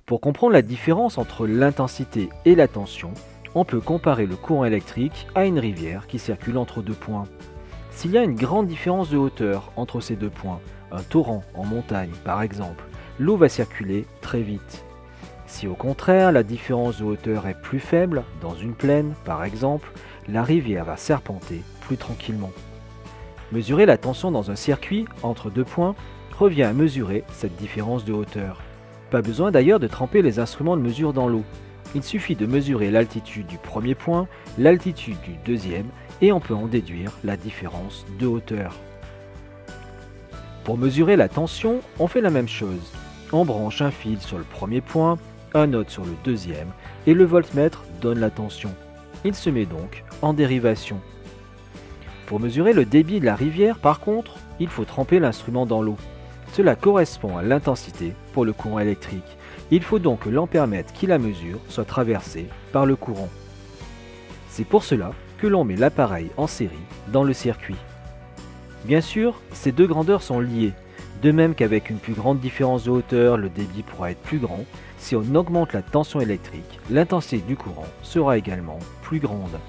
Pour comprendre la différence entre l'intensité et la tension, on peut comparer le courant électrique à une rivière qui circule entre deux points. S'il y a une grande différence de hauteur entre ces deux points, un torrent en montagne par exemple, l'eau va circuler très vite. Si au contraire la différence de hauteur est plus faible, dans une plaine par exemple, la rivière va serpenter plus tranquillement. Mesurer la tension dans un circuit entre deux points revient à mesurer cette différence de hauteur. Pas besoin d'ailleurs de tremper les instruments de mesure dans l'eau. Il suffit de mesurer l'altitude du premier point, l'altitude du deuxième, et on peut en déduire la différence de hauteur. Pour mesurer la tension, on fait la même chose. On branche un fil sur le premier point, un autre sur le deuxième, et le voltmètre donne la tension. Il se met donc en dérivation. Pour mesurer le débit de la rivière, par contre, il faut tremper l'instrument dans l'eau. Cela correspond à l'intensité pour le courant électrique. Il faut donc que l'ampèremètre qui la mesure soit traversé par le courant. C'est pour cela que l'on met l'appareil en série dans le circuit. Bien sûr, ces deux grandeurs sont liées. De même qu'avec une plus grande différence de hauteur, le débit pourra être plus grand. Si on augmente la tension électrique, l'intensité du courant sera également plus grande.